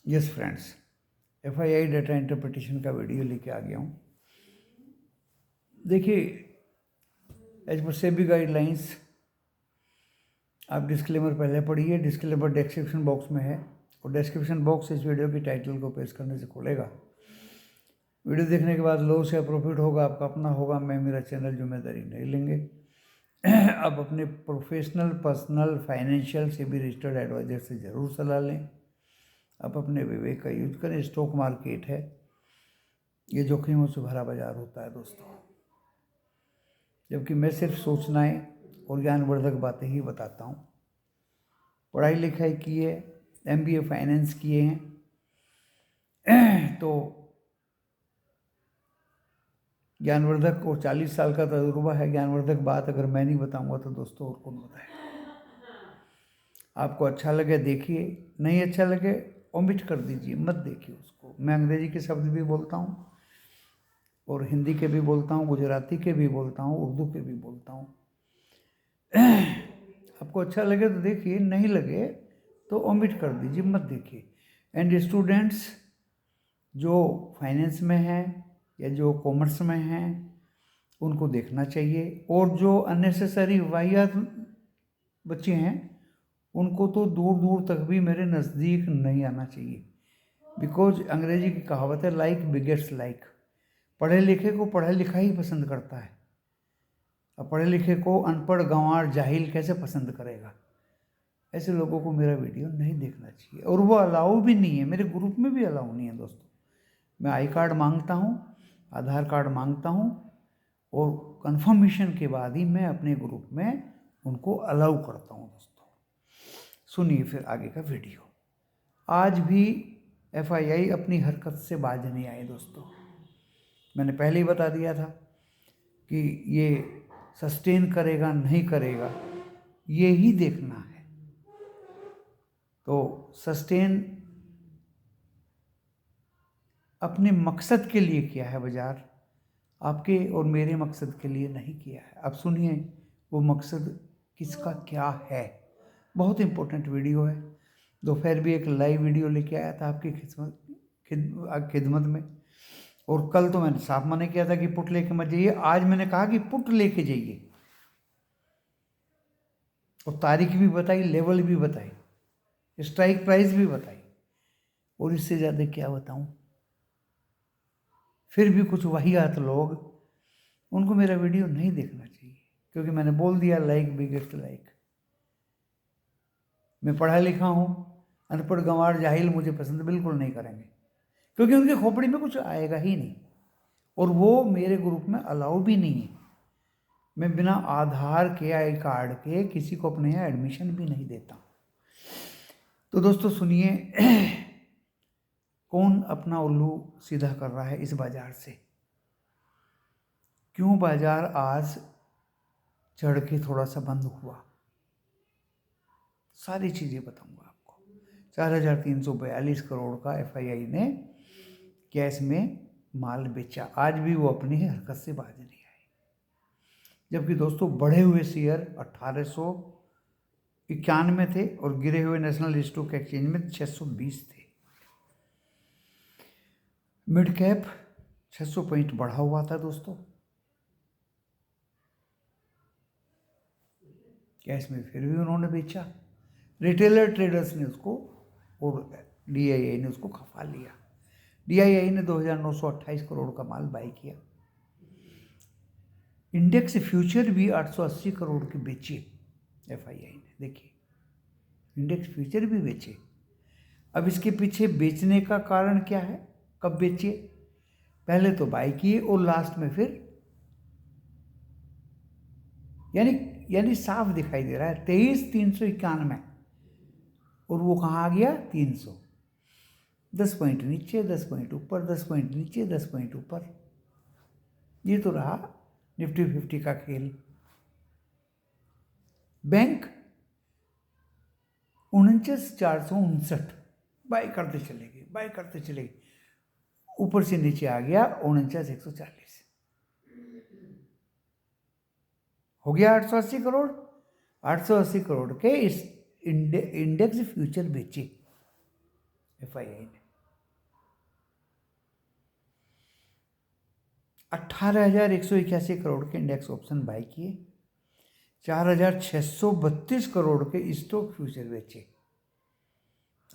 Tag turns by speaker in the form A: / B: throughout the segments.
A: Yes friends, FII data interpretation का video लेके आ गया हूँ। देखिए, एज पर सेबी गाइडलाइंस, आप डिस्क्लेमर पहले पढ़िए। डिस्क्लेमर डिस्क्रिप्शन बॉक्स में है और डिस्क्रिप्शन बॉक्स इस वीडियो की टाइटल को पेस्ट करने से खुलेगा। वीडियो देखने के बाद लॉस या प्रॉफिट होगा आपका अपना होगा, मैं मेरा चैनल जिम्मेदारी नहीं लेंगे। आप अपने professional, personal, financial SEBI registered adviser से ज़रूर सलाह लें। आप अपने विवेक का यूज करें। स्टॉक मार्केट है, ये जोखिमों से भरा बाजार होता है दोस्तों, जबकि मैं सिर्फ सूचनाएं और ज्ञानवर्धक बातें ही बताता हूँ। पढ़ाई लिखाई की है, एमबीए फाइनेंस किए हैं, तो ज्ञानवर्धक और 40 साल का तजुर्बा है। ज्ञानवर्धक बात अगर मैं नहीं बताऊंगा तो दोस्तों और कौन बताएगा। आपको अच्छा लगे देखिए, नहीं अच्छा लगे ओमिट कर दीजिए, मत देखिए उसको। मैं अंग्रेजी के शब्द भी बोलता हूँ और हिंदी के भी बोलता हूँ, गुजराती के भी बोलता हूँ, उर्दू के भी बोलता हूँ। आपको अच्छा लगे तो देखिए, नहीं लगे तो ओमिट कर दीजिए, मत देखिए। एंड स्टूडेंट्स जो फाइनेंस में हैं या जो कॉमर्स में हैं उनको देखना चाहिए, और जो अननेसेसरी वाहियात बच्चे हैं उनको तो दूर दूर तक भी मेरे नज़दीक नहीं आना चाहिए। बिकॉज अंग्रेजी की कहावत है, लाइक बिगेट्स लाइक। पढ़े लिखे को पढ़ा लिखा ही पसंद करता है। अब पढ़े लिखे को अनपढ़, गंवार, जाहिल कैसे पसंद करेगा? ऐसे लोगों को मेरा वीडियो नहीं देखना चाहिए, और वो अलाउ भी नहीं है, मेरे ग्रुप में भी अलाउ नहीं है दोस्तों। मैं आई कार्ड मांगता हूँ, आधार कार्ड मांगता हूँ, और कंफर्मेशन के बाद ही मैं अपने ग्रुप में उनको अलाउ करता हूँ दोस्तों। सुनिए फिर आगे का वीडियो। आज भी एफआईआई अपनी हरकत से बाज नहीं आए दोस्तों। मैंने पहले ही बता दिया था कि ये सस्टेन करेगा नहीं करेगा, ये ही देखना है। तो सस्टेन अपने मकसद के लिए किया है बाजार, आपके और मेरे मकसद के लिए नहीं किया है। अब सुनिए वो मकसद किसका क्या है। बहुत इंपॉर्टेंट वीडियो है। दोपहर भी एक लाइव वीडियो लेके आया था आपकी खिदमत में, और कल तो मैंने साफ मना किया था कि पुट लेके मत जाइए। आज मैंने कहा कि पुट लेके जाइए, और तारीख भी बताई, लेवल भी बताई, स्ट्राइक प्राइस भी बताई, और इससे ज़्यादा क्या बताऊं। फिर भी कुछ वाहियात लोग, उनको मेरा वीडियो नहीं देखना चाहिए, क्योंकि मैंने बोल दिया लाइक बिगेट्स लाइक। मैं पढ़ा लिखा हूँ, अनपढ़, गंवार, जाहिल मुझे पसंद बिल्कुल नहीं करेंगे, क्योंकि उनकी खोपड़ी में कुछ आएगा ही नहीं, और वो मेरे ग्रुप में अलाउ भी नहीं है। मैं बिना आधार के, आई कार्ड के किसी को अपने यहाँ एडमिशन भी नहीं देता। तो दोस्तों सुनिए, कौन अपना उल्लू सीधा कर रहा है इस बाजार से? क्यों बाजार आज चढ़ के थोड़ा सा बंद हुआ? सारी चीज़ें बताऊंगा आपको। 4,342 करोड़ का एफआईआई ने कैश में माल बेचा। आज भी वो अपनी हरकत से बाज नहीं आए, जबकि दोस्तों बढ़े हुए शेयर 1891 थे और गिरे हुए नेशनल स्टॉक एक्सचेंज में 620 थे। मिड कैप 600 पॉइंट बढ़ा हुआ था दोस्तों। कैश में फिर भी उन्होंने बेचा। रिटेलर ट्रेडर्स ने उसको और डीआईआई ने उसको खपा लिया। डीआईआई ने 2,928 करोड़ का माल बाई किया। इंडेक्स फ्यूचर भी 880 करोड़ के बेचे एफआईआई ने। देखिए, इंडेक्स फ्यूचर भी बेचे। अब इसके पीछे बेचने का कारण क्या है? कब बेचे? पहले तो बाई किए और लास्ट में फिर, यानी साफ दिखाई दे रहा है 23,391, और वो कहाँ आ गया? 300। 10 पॉइंट नीचे, 10 पॉइंट ऊपर, 10 पॉइंट नीचे, 10 पॉइंट ऊपर। ये तो रहा निफ्टी 50 का खेल। बैंक 49,459 बाई करते चले गए, बाई करते चले गए, ऊपर से नीचे आ गया 49,140। हो गया 880 करोड़। 880 करोड़ के इस इंडेक्स फ्यूचर बेचे FII ने 18,181 करोड़ के इंडेक्स ऑप्शन बाय किए, 4,632 करोड़ के स्टॉक फ्यूचर बेचे।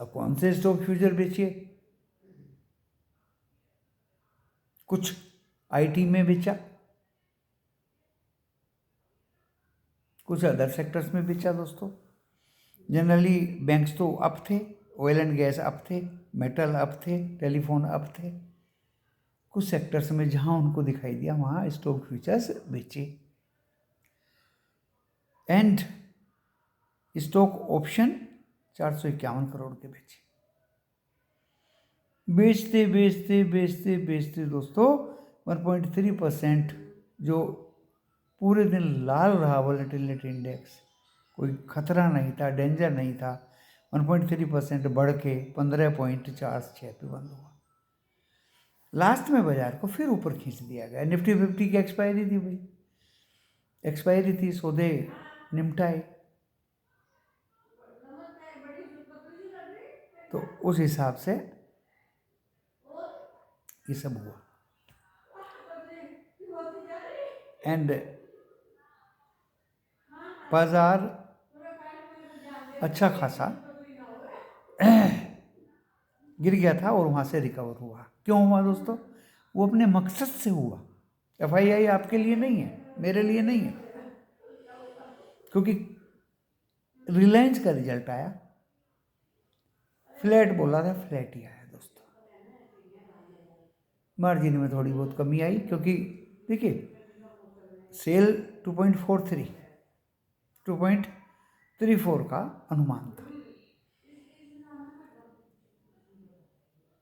A: अब कौन से स्टॉक फ्यूचर बेचे? कुछ IT में बेचा, कुछ अदर सेक्टर्स में बेचा दोस्तों। जनरली बैंक्स तो अप थे, ऑयल एंड गैस अप थे, मेटल अप थे, टेलीफोन अप थे। कुछ सेक्टर्स में जहां उनको दिखाई दिया वहां स्टॉक फ्यूचर्स बेचे। एंड स्टॉक ऑप्शन 451 करोड़ के बेचे। बेचते बेचते बेचते बेचते दोस्तों 1.3% जो पूरे दिन लाल रहा वोलेटिलिटी इंडेक्स, कोई खतरा नहीं था, डेंजर नहीं था, 1.3% बढ़ के 15.46 पे बंद हुआ। लास्ट में बाजार को फिर ऊपर खींच दिया गया। निफ्टी 50 की एक्सपायरी थी भाई, एक्सपायरी थी, सौदे निपटाए, तो उस हिसाब से ये सब हुआ। एंड बाजार अच्छा खासा गिर गया था और वहां से रिकवर हुआ। क्यों हुआ दोस्तों? वो अपने मकसद से हुआ। FII आपके लिए नहीं है, मेरे लिए नहीं है, क्योंकि रिलायंस का रिजल्ट आया, फ्लैट बोला था, फ्लैट ही आया दोस्तों। मार्जिन में थोड़ी बहुत कमी आई, क्योंकि देखिए सेल 2.34 का अनुमान था,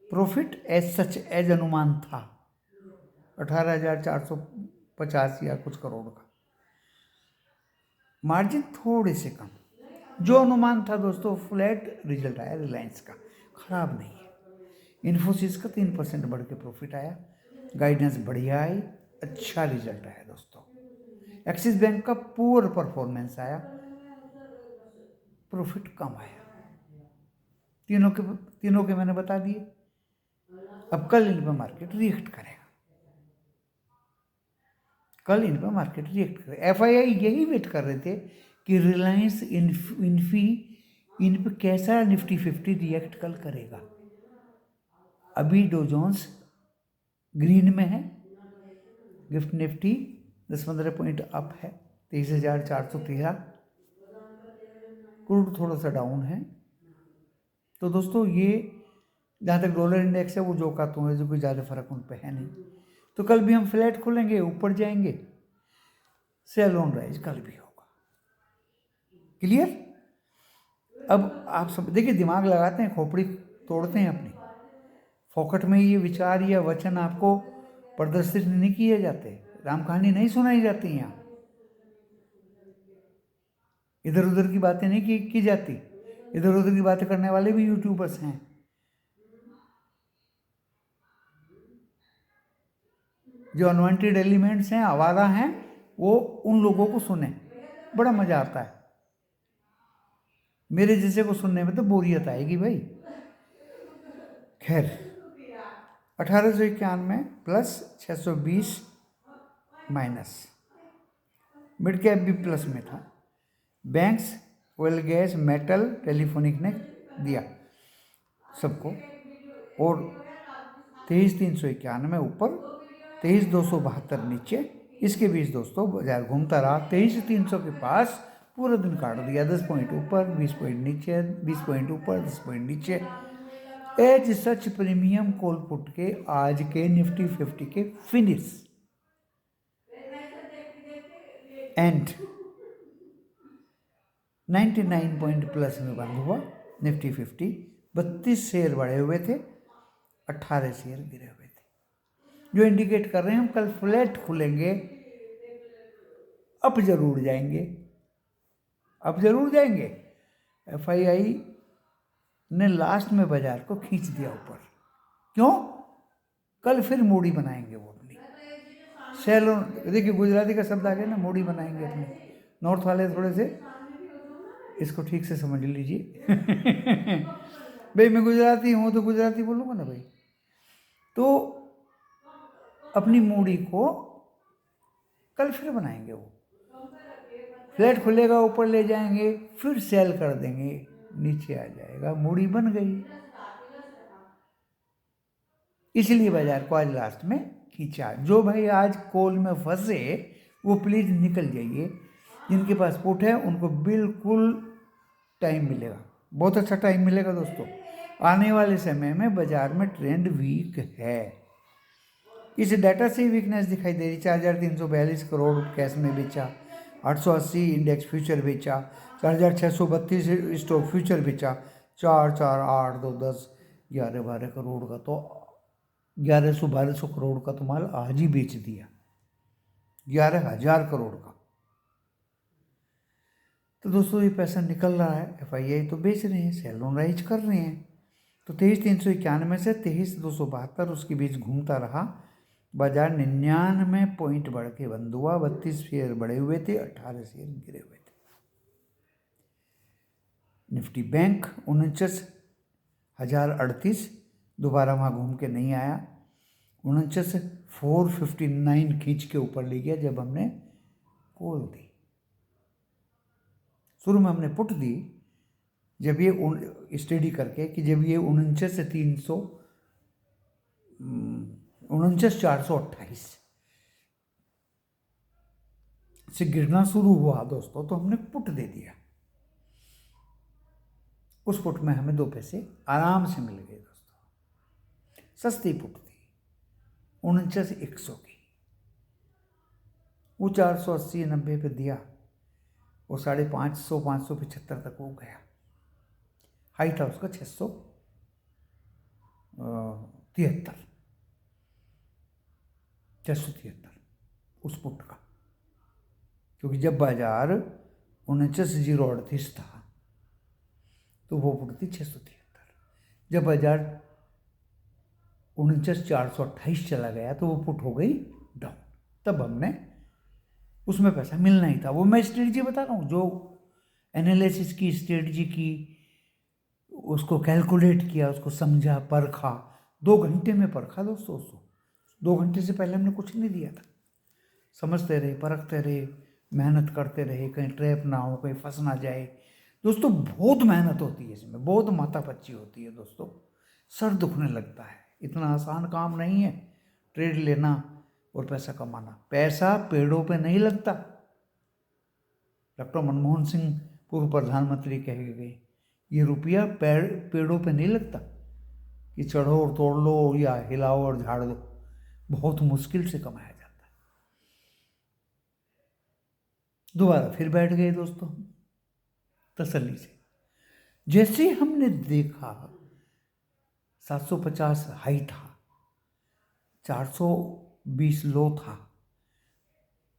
A: प्रॉफिट एज सच एज अनुमान था 18,450 या कुछ करोड़ का, मार्जिन थोड़े से कम, जो अनुमान था दोस्तों फ्लैट रिजल्ट आया रिलायंस का, खराब नहीं है। इन्फोसिस का 3% बढ़ के प्रॉफिट आया, गाइडेंस बढ़िया आई, अच्छा रिजल्ट आया दोस्तों। एक्सिस बैंक का पुअर परफॉर्मेंस आया, प्रॉफिट कम आया। तीनों के मैंने बता दिए। अब कल इन पर मार्केट रिएक्ट करेगा, कल इन पर मार्केट रिएक्ट करेगा। FII यही वेट कर रहे थे कि रिलायंस इन्फी इन पर कैसा निफ्टी 50 रिएक्ट कल करेगा। अभी डो जोन्स ग्रीन में है, गिफ्ट निफ्टी 10-15 पॉइंट अप है, 23,413, क्रूड थोड़ा सा डाउन है। तो दोस्तों ये जहाँ तक डॉलर इंडेक्स है वो जो का तो है, जो कोई ज़्यादा फर्क उन पे है नहीं। तो कल भी हम फ्लैट खोलेंगे, ऊपर जाएंगे, सेल ऑन राइज कल भी होगा। क्लियर? अब आप सब देखिए, दिमाग लगाते हैं, खोपड़ी तोड़ते हैं अपनी, फोकट में ये विचार या वचन आपको प्रदर्शित नहीं किए जाते, राम कहानी नहीं सुनाई जाती यहाँ, इधर उधर की बातें नहीं की जाती। इधर उधर की बातें करने वाले भी यूट्यूबर्स हैं। जो अनवांटेड एलिमेंट्स हैं, आवारा हैं, वो उन लोगों को सुने, बड़ा मजा आता है। मेरे जैसे को सुनने में तो बोरियत आएगी भाई। खैर 1891 प्लस 620 माइनस, मिड कैप भी प्लस में था। Banks, oil gas, metal, telephonic ने दिया सबको, और 23,391 ऊपर, 23,272 नीचे। इसके बीच दोस्तों बाजार घूमता रहा 23,300 के पास, पूरा दिन काट दिया, 10 पॉइंट ऊपर, 20 पॉइंट नीचे, 20 पॉइंट ऊपर, 10 पॉइंट नीचे। As such premium call put के आज के निफ्टी 50 के फिनिश एंड 99 पॉइंट प्लस में बंद हुआ निफ्टी 50। 32 शेयर बढ़े हुए थे, 18 शेयर गिरे हुए थे, जो इंडिकेट कर रहे हैं हम कल फ्लैट खुलेंगे, अप जरूर जाएंगे, अप जरूर जाएंगे। FII ने लास्ट में बाजार को खींच दिया ऊपर। क्यों? कल फिर मोड़ी बनाएंगे वो अपनी, सेल। देखिए गुजराती का शब्द आ गया ना, मोड़ी बनाएंगे अपनी। नॉर्थ वाले थोड़े से इसको ठीक से समझ लीजिए। भाई मैं गुजराती हूँ तो गुजराती बोलूँगा ना भाई। तो अपनी मूडी को कल फिर बनाएंगे, वो फ्लैट खुलेगा, ऊपर ले जाएंगे, फिर सेल कर देंगे, नीचे आ जाएगा, मूडी बन गई। इसलिए बाजार को आज लास्ट में खींचा। जो भाई आज कॉल में फंसे वो प्लीज निकल जाइए। जिनके पास पुट है उनको बिल्कुल टाइम मिलेगा, बहुत अच्छा टाइम मिलेगा दोस्तों। आने वाले समय में बाजार में ट्रेंड वीक है। इस डाटा से वीकनेस दिखाई दे रही। 4,342 करोड़ कैश में बेचा, 880 इंडेक्स फ्यूचर बेचा, 4,632 स्टॉक फ्यूचर बेचा, 4,4,8,2,10 11-12 करोड़ का, तो 1100-1200 करोड़ का तो माल आज ही बेच दिया, 11,000 करोड़ का। तो दोस्तों ये पैसा निकल रहा है, FII तो बेच रहे हैं, सेल ऑन राइज कर रहे हैं। तो 23,391 से 23,272 उसके बीच घूमता रहा। बाजार 99 पॉइंट बढ़ के बंद हुआ। 32 शेयर बढ़े हुए थे, 18 शेयर गिरे हुए थे। निफ्टी बैंक 49,038 दोबारा वहाँ घूम के नहीं आया। 49,459 खींच के ऊपर ले गया जब हमने कॉल दी। शुरू में हमने पुट दी जब ये स्टडी करके कि जब ये 49,428 से गिरना शुरू हुआ दोस्तों, तो हमने पुट दे दिया। उस पुट में हमें 2 पैसे आराम से मिल गए दोस्तों, सस्ती पुट थी 49,100 की। वो 480-90 पे दिया, वो 550-575 तक वो गया। हाई था उसका 673 उस पुट का, क्योंकि जब बाजार 49,038 था तो वो पुट थी 673। जब बाजार 49,428 चला गया तो वो पुट हो गई डाउन। तब हमने उसमें पैसा मिलना ही था। वो मैं स्ट्रेटजी बता रहा हूँ, जो एनालिसिस की, स्ट्रेटजी की, उसको कैलकुलेट किया, उसको समझा, परखा। 2 घंटे में परखा दोस्तों उसको। 2 घंटे से पहले हमने कुछ नहीं दिया था। समझते रहे, परखते रहे, मेहनत करते रहे, कहीं ट्रैप ना हो, कहीं फंस ना जाए। दोस्तों बहुत मेहनत होती है इसमें, बहुत माथापच्ची होती है दोस्तों, सर दुखने लगता है। इतना आसान काम नहीं है ट्रेड लेना और पैसा कमाना। पैसा पेड़ों पे नहीं लगता। डॉक्टर मनमोहन सिंह पूर्व प्रधानमंत्री कह के गए, ये रुपया पेड़ों पे नहीं लगता कि चढ़ो और तोड़ लो या हिलाओ और झाड़ दो। बहुत मुश्किल से कमाया जाता है। दोबारा फिर बैठ गए दोस्तों तसल्ली से। जैसे हमने देखा 750 हाई था, 420 लो था,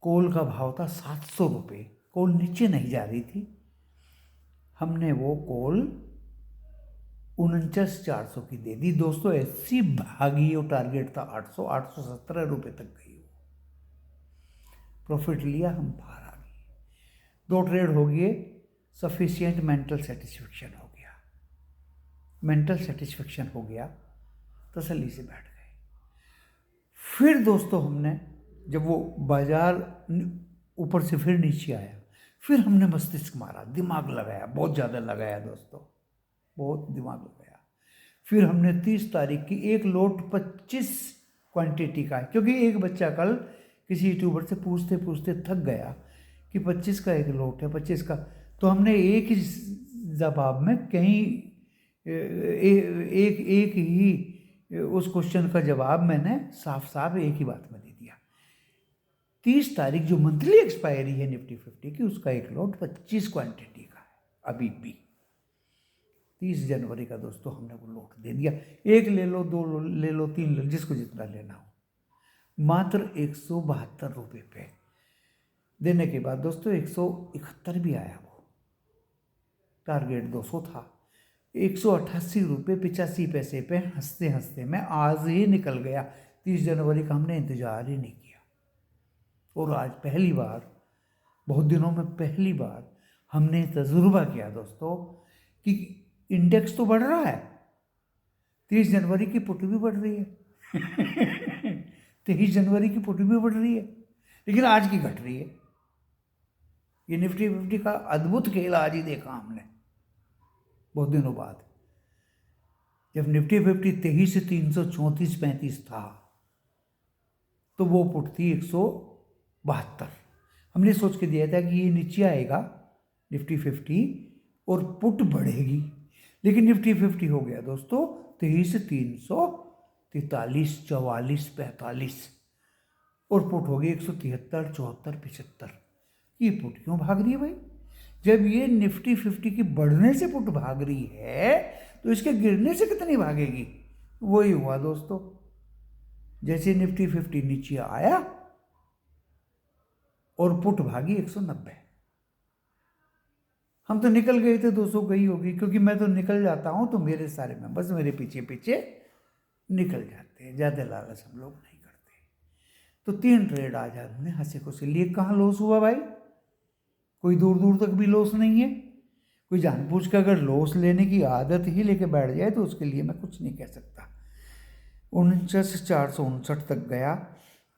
A: कोल का भाव था 700 रुपये, कोल नीचे नहीं जा रही थी। हमने वो कोल 49,400 की दे दी दोस्तों। ऐसी भागी, वो टारगेट था 817 रुपये तक गई। प्रॉफिट लिया, हम बाहर आ गए। 2 ट्रेड हो गए, सफिशिएंट मेंटल सेटिस्फेक्शन हो गया। मेंटल सेटिस्फेक्शन हो गया, तसल्ली से बैठ गए। फिर दोस्तों हमने, जब वो बाजार ऊपर से फिर नीचे आया, फिर हमने मस्तिष्क मारा, दिमाग लगाया, बहुत ज़्यादा लगाया दोस्तों, बहुत दिमाग लगाया। फिर हमने 30 तारीख की एक लोट 25 क्वांटिटी का, क्योंकि एक बच्चा कल किसी यूट्यूबर से पूछते पूछते थक गया कि 25 का एक लोट है, 25 का। तो हमने एक ही जवाब में कहीं एक ही उस क्वेश्चन का जवाब मैंने साफ साफ एक ही बात में दे दिया। 30 तारीख जो मंथली एक्सपायरी है निफ्टी 50 की, उसका एक लोट 25 क्वांटिटी का है अभी भी। 30 जनवरी का दोस्तों हमने वो लोट दे दिया। एक ले लो, 2 ले लो, 3 ले लो, जिसको जितना लेना हो। मात्र 172 रुपये पे देने के बाद दोस्तों 171 भी आया। वो टारगेट 200 था। 188 रुपये 85 पैसे पे हंसते हंसते में आज ही निकल गया। 30 जनवरी का हमने इंतजार ही नहीं किया। और आज पहली बार, बहुत दिनों में पहली बार हमने तजुर्बा किया दोस्तों कि इंडेक्स तो बढ़ रहा है 30 जनवरी की पुट भी बढ़ रही है 23 जनवरी की पुट भी बढ़ रही है, लेकिन आज की घट रही है। ये निफ्टी 50 का अद्भुत खेल आज ही देखा हमने बहुत दिनों बाद। जब निफ्टी 50 23,334-35 था तो वो पुट थी 172। हमने सोच के दिया था कि ये नीचे आएगा निफ्टी 50 और पुट बढ़ेगी, लेकिन निफ्टी 50 हो गया दोस्तों 23,343, 44, 45 और पुट हो गई 173, 74, 75। ये पुट क्यों भाग रही है भाई? जब ये निफ्टी 50 की बढ़ने से पुट भाग रही है तो इसके गिरने से कितनी भागेगी? वही हुआ दोस्तों, जैसे निफ्टी 50 नीचे आया और पुट भागी 190। हम तो निकल गए थे 200 गई होगी, क्योंकि मैं तो निकल जाता हूं तो मेरे सारे मेंबर्स मेरे पीछे पीछे निकल जाते हैं, ज़्यादा लालच हम लोग नहीं करते। तो 3 ट्रेड आज हमने हंसी खुशी लिए। कहाँ लॉस हुआ भाई? कोई दूर दूर तक भी लॉस नहीं है। कोई जानबूझ के अगर लॉस लेने की आदत ही लेके बैठ जाए तो उसके लिए मैं कुछ नहीं कह सकता। 49,459 तक गया,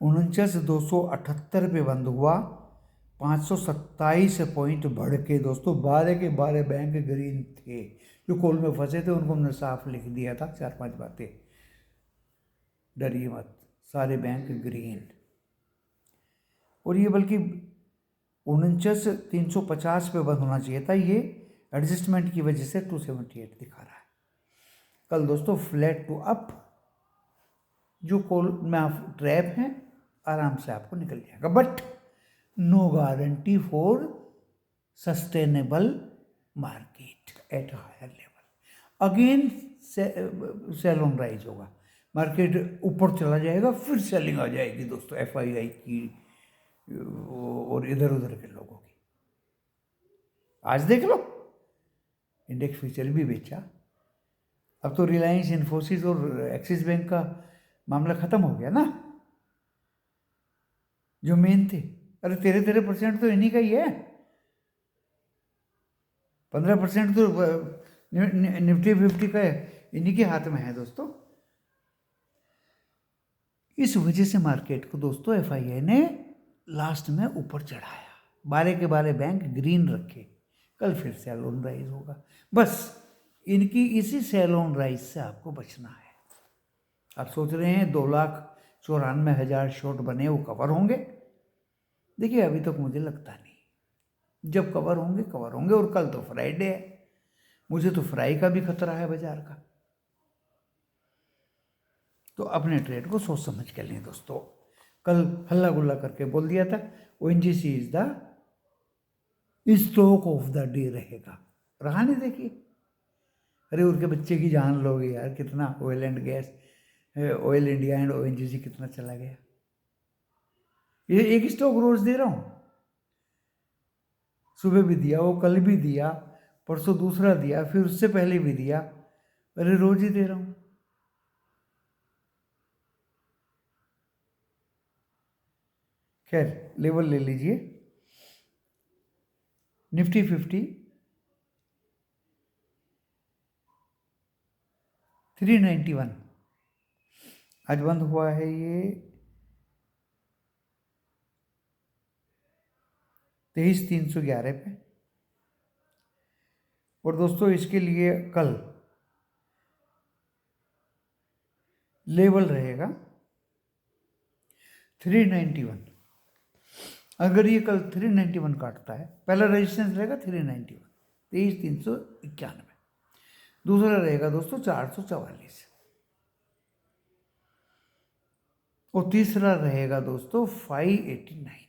A: 49,278 पे बंद हुआ, 527 पॉइंट बढ़ के दोस्तों 12 के 12 बैंक ग्रीन थे। जो कॉल में फंसे थे उनको हमने साफ लिख दिया था 4-5 बातें, डरिए मत, सारे बैंक ग्रीन। और ये बल्कि 49,350 पे बंद होना चाहिए था, ये एडजस्टमेंट की वजह से 278 दिखा रहा है। कल दोस्तों फ्लैट टू अप, जो कॉल में आप ट्रैप हैं आराम से आपको निकल जाएगा, but no guarantee for sustainable market at higher level. Again sell on rise होगा, मार्केट ऊपर चला जाएगा, फिर सेलिंग आ जाएगी दोस्तों FII की और इधर उधर के लोगों की। आज देख लो इंडेक्स फ्यूचर भी बेचा। अब तो रिलायंस, इन्फोसिस और एक्सिस बैंक का मामला खत्म हो गया ना, जो मेन थे। अरे 13% तो इन्हीं का ही है, 15% तो निफ्टी 50 का इन्हीं के हाथ में है दोस्तों। इस वजह से मार्केट को दोस्तों FII ने लास्ट में ऊपर चढ़ाया, 12 के 12 बैंक ग्रीन रखे। कल फिर सेल ऑन राइज होगा, बस इनकी इसी सेल ऑन राइज से आपको बचना है। आप सोच रहे हैं 2,94,000 शॉर्ट बने वो कवर होंगे? देखिए अभी तक मुझे लगता नहीं, जब कवर होंगे कवर होंगे। और कल तो फ्राइडे है, मुझे तो फ्राई का भी खतरा है बाजार का। तो अपने ट्रेड को सोच समझ के लें दोस्तों। कल हल्ला गुल्ला करके बोल दिया था ONGC is the stock of the day रहेगा, रहा नहीं। देखिए अरे उनके बच्चे की जान लोगे यार, कितना oil and gas, oil India and ONGC कितना चला गया। ये एक स्टॉक रोज दे रहा हूं, सुबह भी दिया, वो कल भी दिया, परसों दूसरा दिया, फिर उससे पहले भी दिया। अरे रोज ही दे रहा हूं। खैर लेवल ले लीजिए, निफ्टी 50 391 आज बंद हुआ है, ये 23,311 पे। और दोस्तों इसके लिए कल लेवल रहेगा 391। अगर ये कल 391 काटता है, पहला रेजिस्टेंस रहेगा 391, 23,391। दूसरा रहेगा दोस्तों 444 और तीसरा रहेगा दोस्तों 589।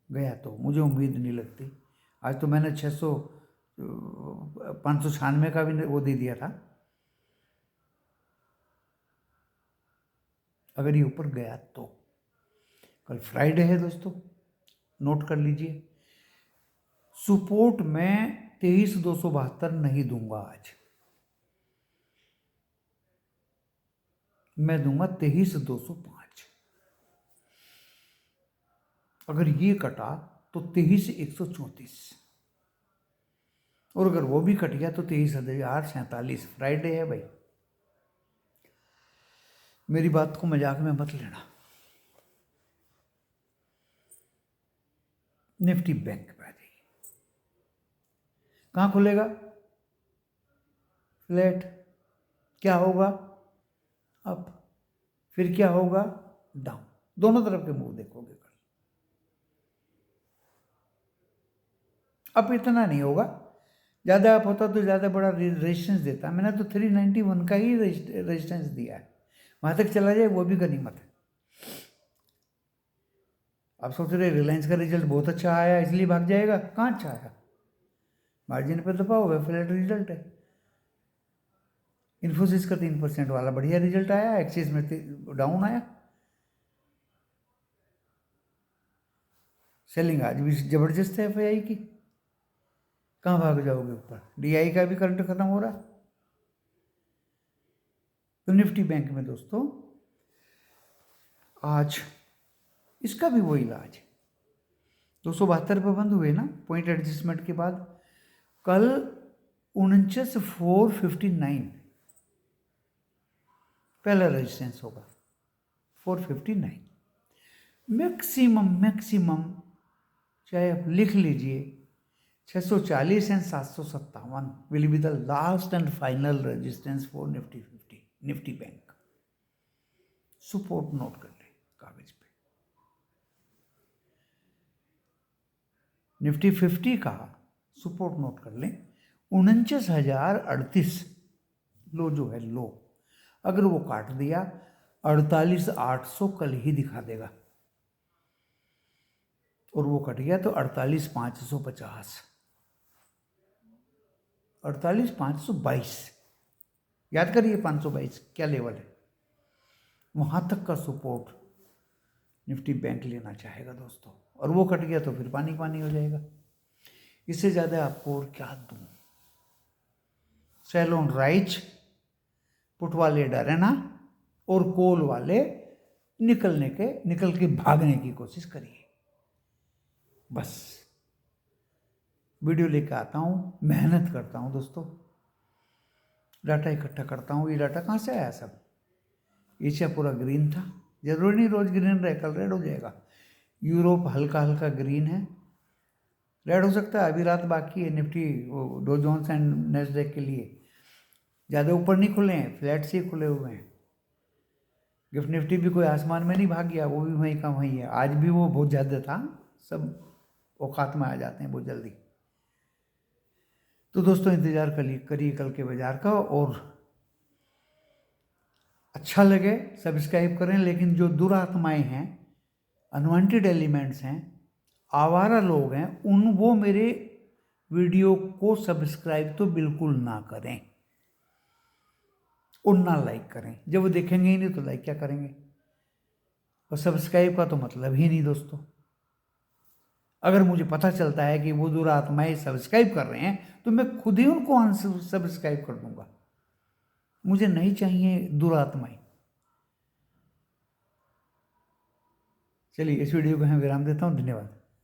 A: गया तो मुझे उम्मीद नहीं लगती। आज तो मैंने 596 का भी वो दे दिया था। अगर ये ऊपर गया तो कल फ्राइडे है दोस्तों, नोट कर लीजिए। सपोर्ट में 23,272 नहीं दूंगा आज, मैं दूंगा 23,205। अगर ये कटा तो 23,134। और अगर वो भी कट गया तो 23,47 फ्राइडे है भाई। मेरी बात को मजाक में मत लेना। निफ्टी बैंक पे आ जाइए, कहाँ खुलेगा? फ्लैट। क्या होगा? अप। फिर क्या होगा? डाउन। दोनों तरफ के मूव देखोगे कल। अप इतना नहीं होगा, ज़्यादा अप होता तो ज़्यादा बड़ा रेजिस्टेंस देता। मैंने तो 391 का ही रेजिस्टेंस दिया है, वहाँ तक चला जाए वो भी गनीमत है। आप सोच रहे रिलायंस का रिजल्ट बहुत अच्छा आया इसलिए भाग जाएगा, कहाँ अच्छा आया? मार्जिन पर दबा हुआ है, फ्लैट रिजल्ट है। इन्फोसिस का 3% वाला बढ़िया रिजल्ट आया, एक्सिस में डाउन आया। सेलिंग आज भी जबरदस्त है एफआईआई की, कहाँ भाग जाओगे ऊपर? डीआई का भी करंट खत्म हो रहा। तो निफ्टी बैंक में दोस्तों आज इसका भी वही इलाज है। 272 पे बंद हुए ना पॉइंट एडजस्टमेंट के बाद। कल 49,459 पहला रेजिस्टेंस होगा, 459। मैक्सिमम चाहे आप लिख लीजिए 640 and 757 will be the last and final resistance for Nifty 50, Nifty bank. Support note कर लें कागज पे। निफ्टी 50 का सपोर्ट नोट कर लें, 49,038 लो जो है लो, अगर वो काट दिया 48,800 कल ही दिखा देगा, और वो कट गया तो 48,550, 48,522 याद करिए 522 क्या लेवल है, वहाँ तक का सपोर्ट निफ्टी बैंक लेना चाहेगा दोस्तों। और वो कट गया तो फिर पानी पानी हो जाएगा। इससे ज़्यादा आपको और क्या दूँ? सेल ऑन राइज, पुट वाले डरे ना, और कॉल वाले निकल के भागने की कोशिश करिए। बस वीडियो लेकर आता हूँ, मेहनत करता हूँ दोस्तों, डाटा इकट्ठा करता हूँ। ये डाटा कहाँ से आया? सब एशिया पूरा ग्रीन था, जरूरी नहीं रोज ग्रीन रहे, कल रेड हो जाएगा। यूरोप हल्का हल्का ग्रीन है, रेड हो सकता है। अभी रात बाकी है Nifty Dow Jones and Nasdaq के लिए, ज़्यादा ऊपर नहीं खुले हैं, फ्लैट से खुले हुए हैं। गिफ्ट निफ्टी भी कोई आसमान में नहीं भाग गया, वो भी वहीं का वहीं है। आज भी वो बहुत ज़्यादा था, सब औकात में आ जाते हैं बहुत जल्दी। तो दोस्तों इंतज़ार करिए कल के बाजार का, और अच्छा लगे सब्सक्राइब करें। लेकिन जो दुरात्माएं हैं, अनवांटेड एलिमेंट्स हैं, आवारा लोग हैं, वो मेरे वीडियो को सब्सक्राइब तो बिल्कुल ना करें और ना लाइक करें। जब वो देखेंगे ही नहीं तो लाइक क्या करेंगे? और सब्सक्राइब का तो मतलब ही नहीं दोस्तों। अगर मुझे पता चलता है कि वो दुरात्माएं सब्सक्राइब कर रहे हैं तो मैं खुद ही उनको अनसब्सक्राइब कर दूंगा। मुझे नहीं चाहिए दुरात्माएं। चलिए इस वीडियो को मैं विराम देता हूँ। धन्यवाद।